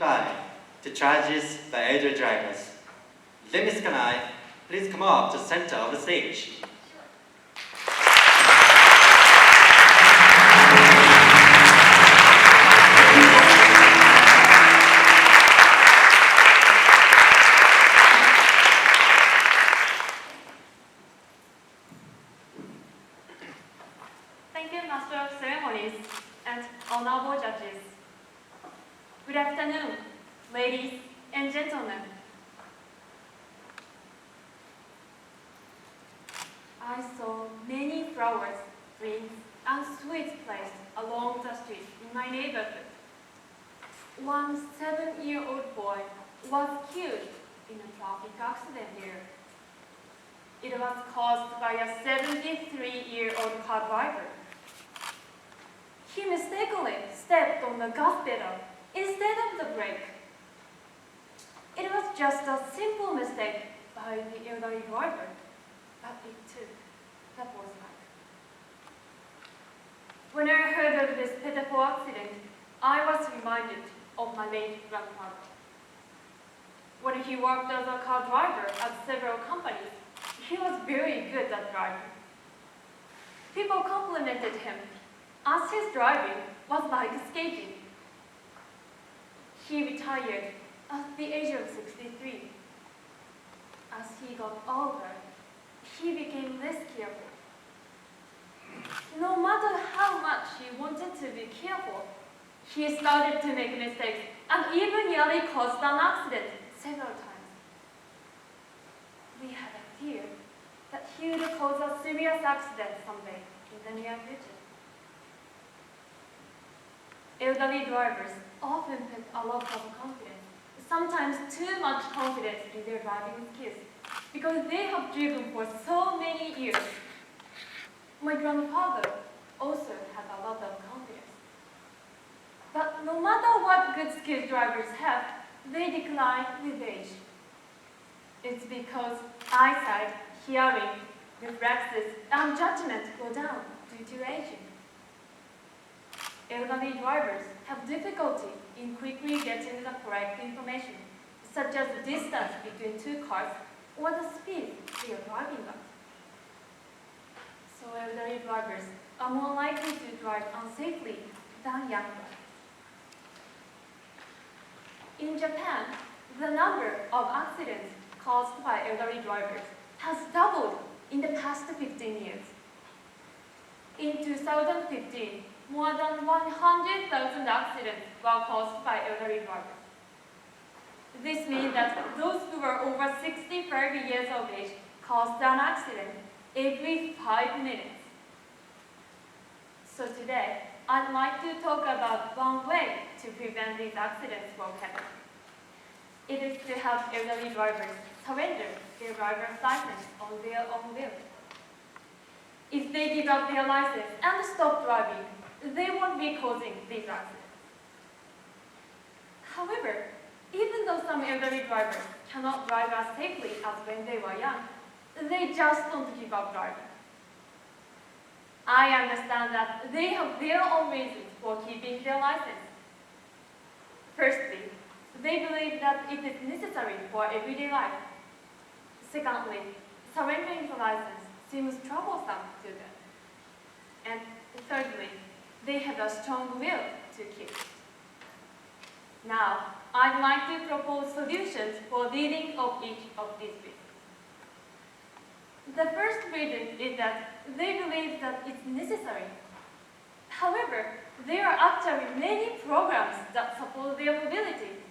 Kanai to Tragedies by elder drivers. Let Miss Kanai please come up to the center of the stage. Thank you, Master of Ceremonies and honorable judges. Good afternoon, ladies and gentlemen. I saw many flowers, drinks, and sweets placed along the street in my neighborhood. One 7-year-old boy was killed in a traffic accident here. It was caused by a 73-year-old car driver. He mistakenly stepped on the gas pedal instead of the brake. It was just a simple mistake by the elderly driver, but it took the boy's life. When I heard of this pitiful accident, I was reminded of my late grandfather. When he worked as a car driver at several companies, he was very good at driving. People complimented him, as his driving was like skating. He retired at the age of 63. As he got older, he became less careful. No matter how much he wanted to be careful, he started to make mistakes and even nearly caused an accident several times. We had a fear that he would cause a serious accident someday in the near future. Elderly drivers often put a lot of confidence, sometimes too much confidence in their driving skills, because they have driven for so many years. My grandfather also had a lot of confidence. But no matter what good skilled drivers have, they decline with age. It's because eyesight, hearing, reflexes, and judgment go down due to aging. Elderly drivers have difficulty in quickly getting the correct information, such as the distance between two cars or the speed they are driving at. So elderly drivers are more likely to drive unsafely than young drivers. In Japan, the number of accidents caused by elderly drivers has doubled in the past 15 years. In 2015, more than 100,000 accidents were caused by elderly drivers. This means that those who are over 65 years of age caused an accident every 5 minutes. So today, I'd like to talk about one way to prevent these accidents from happening. It is to have elderly drivers surrender their driver's license on their own will. If they give up their license and stop driving, they won't be causing these accidents. However, even though some elderly drivers cannot drive as safely as when they were young, they just don't give up driving. I understand that they have their own reasons for keeping their license. Firstly, they believe that it is necessary for everyday life. Secondly, surrendering the license seems troublesome to them. And thirdly, they have a strong will to keep it. Now, I'd like to propose solutions for dealing with each of these reasons. The first reason is that they believe that it's necessary. However, there are actually many programs that support their mobility.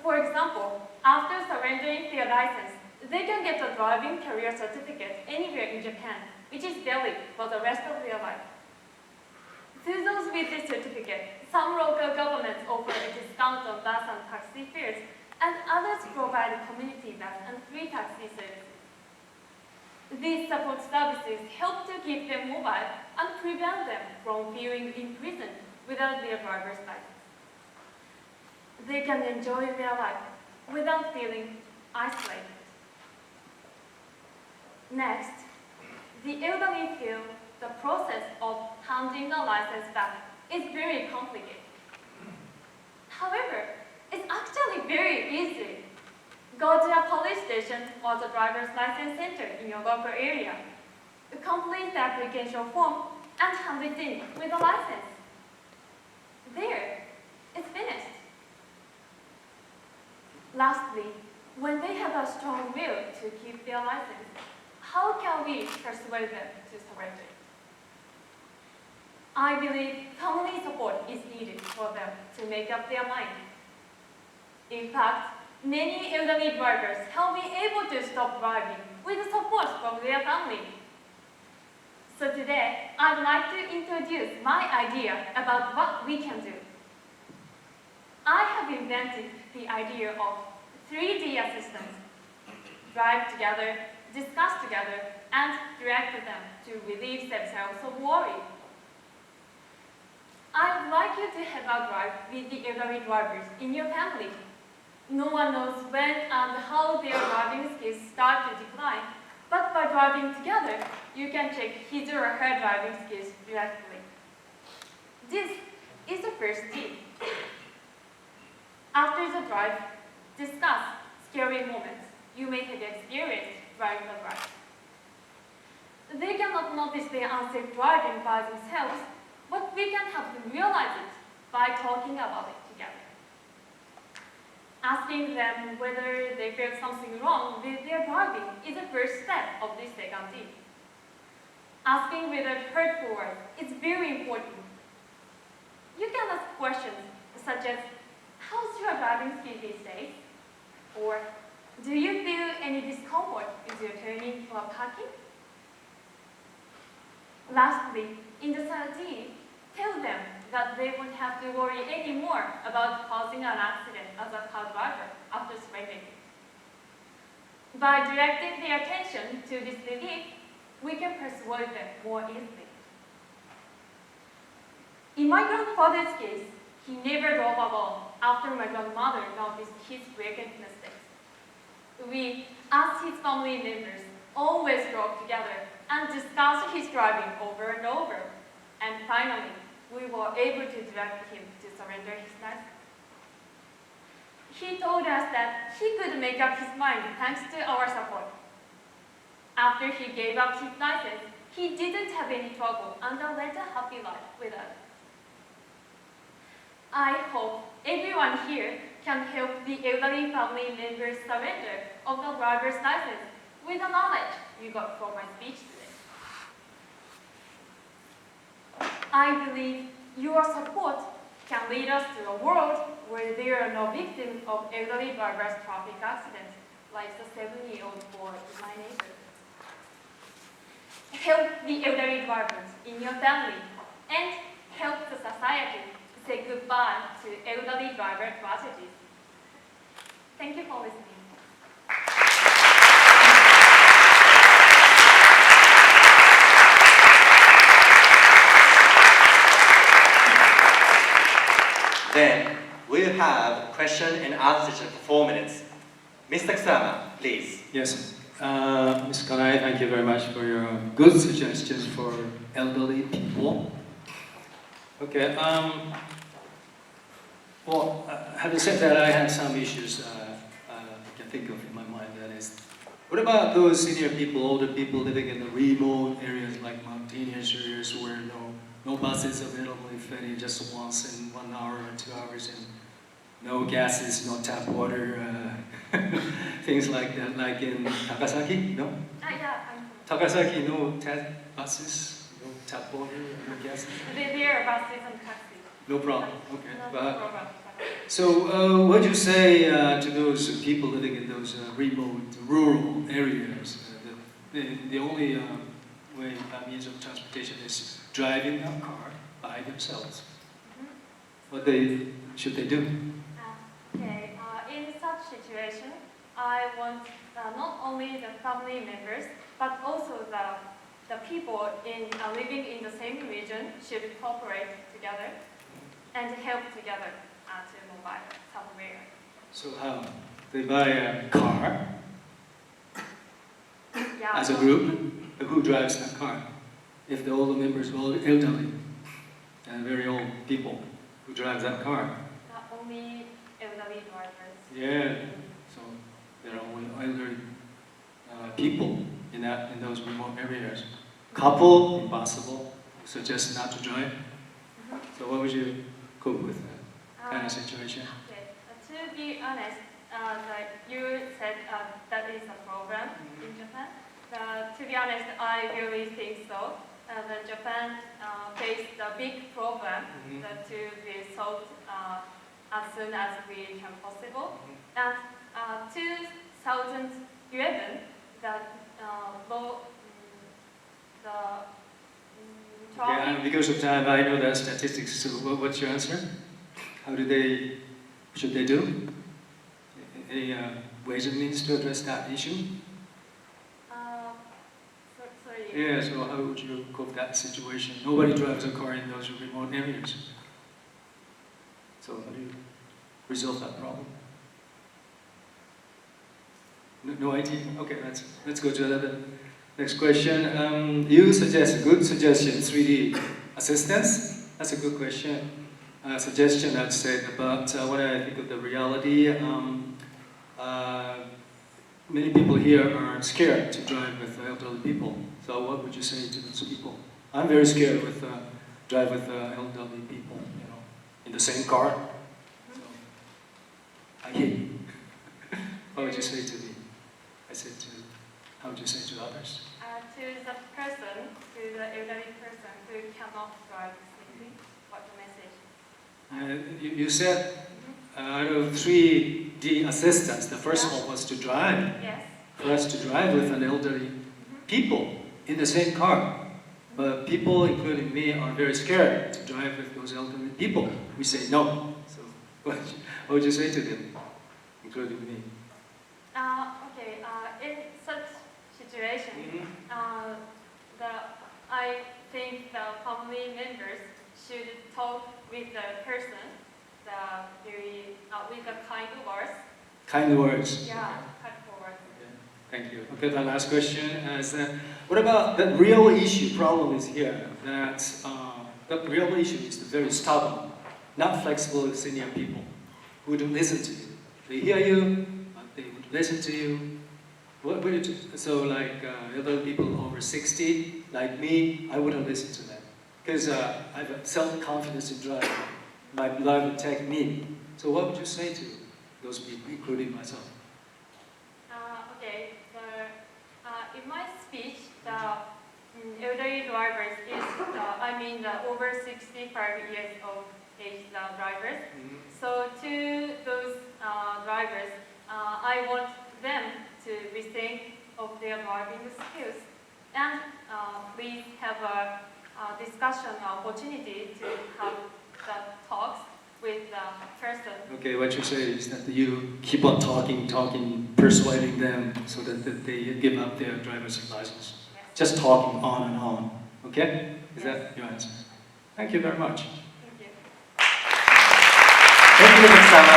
For example, after surrendering their license, they can get a driving career certificate anywhere in Japan, which is valid for the rest of their life. To those with this certificate, some local governments offer a discount on bus and taxi fares, and others provide community bus and free taxi services. These support services help to keep them mobile and prevent them from feeling imprisoned without their driver's license. They can enjoy their life without feeling isolated. Next, the elderly feel the process of handing the license back is very complicated. However, very easy. Go to a police station or the driver's license center in your local area. Complete the application form and hand it in with a license. There, it's finished. Lastly, when they have a strong will to keep their license, how can we persuade them to surrender? I believe family support is needed for them to make up their mind. In fact, many elderly drivers have been able to stop driving with support from their family. So today, I'd like to introduce my idea about what we can do. I have invented the idea of 3D assistance. Drive together, discuss together, and direct them to relieve themselves of worry. I'd like you to have a drive with the elderly drivers in your family. No one knows when and how their driving skills start to decline, but by driving together, you can check his or her driving skills directly. This is the first tip. After the drive, discuss scary moments you may have experienced during the drive. They cannot notice the unsafe driving by themselves, but we can help them realize it by talking about it together. Asking them whether they felt something wrong with their driving is the first step of this second tip. Asking whether hurtful words is very important. You can ask questions such as, how's your driving skill these days? Or, do you feel any discomfort with your turning or parking? Lastly, in the third tip, tell them that they won't have to worry anymore about causing an accident as a car driver after surrendering. By directing their attention to this relief, we can persuade them more easily. In my grandfather's case, he never drove alone after my grandmother noticed his frequent mistakes. We, as his family members, always drove together and discussed his driving over and over. And finally, we were able to direct him to surrender his license. He told us that he could make up his mind thanks to our support. After he gave up his license, he didn't have any trouble and led a happy life with us. I hope everyone here can help the elderly family members surrender of the driver's license with the knowledge you got from my speech today. I believe your support can lead us to a world where there are no victims of elderly drivers' traffic accidents, like the 7-year-old boy in my neighborhood. Help the elderly drivers in your family and help the society say goodbye to elderly driver tragedies. Thank you for listening. Then we'll have question and answer session for 4 minutes. Mr. Kusama, please. Yes, Ms. Kanai, thank you very much for your good suggestions for elderly people. Okay, well, having said that, I have some issues I can think of in my mind. That is, what about those senior people, older people living in the remote areas like mountainous areas where no buses available, if any, just once in 1 hour or 2 hours, and no gases, no tap water, things like that, like in Takasaki, no? Yeah, Takasaki, no buses, no tap water, no gases? There are buses and taxis. No problem, okay. No But, problem. so, what do you say to those people living in those remote, rural areas? The only way, means of transportation is driving a car by themselves. What should they do? Okay, in such situation, I want not only the family members, but also the people living in the same region should cooperate together and help together to move somewhere. So how? They buy a car Yeah, as a group? Who drives that car? If the older members are elderly and very old people, who drives that car? Only elderly drivers. drivers. Yeah. So there are only elderly people in those remote areas. Couple, impossible. Suggest not to drive. So what would you cope with that kind of situation? Okay. To be honest, like you said, that is a problem in Japan. To be honest, I really think so. That Japan faced a big problem that to be solved as soon as we can possible. And 2011, that Yeah, because of time, I know the statistics. So what's your answer? How should they do? Any ways and means to address that issue? Sorry. Yeah, so how would you cope that situation? Nobody drives a car in those remote areas. So how do you resolve that problem? No idea? Okay, let's go to the next question. You suggest, good suggestion, 3D assistance. That's a good question. Suggestion I'd say about what I think of the reality. Many people here are scared to drive with elderly people. So what would you say to those people? I'm very scared with drive with elderly people, in the same car. So I hate you. What would you say to me? I said how would you say to others? To the person, to the elderly person who cannot drive safely, what the message? You said out of 3D assistants, the first one was to drive. Yes. For us to drive with an elderly people in the same car. But people, including me, are very scared to drive with those elderly people. We say no. So what would you say to them, including me? Okay. In such situation, I think the family members should talk with the person, with the kind words. Kind words. Yeah, kind words. Okay. Thank you. Okay, the last question is what about the real issue? Problem is here that the real issue is the very stubborn, not flexible senior people who don't listen to you. They hear you, but they would listen to you. What would you do? So like elderly people over 60, like me, I wouldn't listen to them because I have self-confidence in driving. My blood would take me. So what would you say to those people, including myself? Okay. In my speech, the elderly drivers is the over 65 years of age drivers. So to those drivers, I want them to rethink of their driving skills and please have a discussion opportunity to have the talks with the person. Okay, what you say is that you keep on talking, persuading them so that they give up their driver's license. Yes. Just talking on and on. Okay? Is Yes. that your answer? Thank you very much. Thank you. Thank you, Kimika-sama.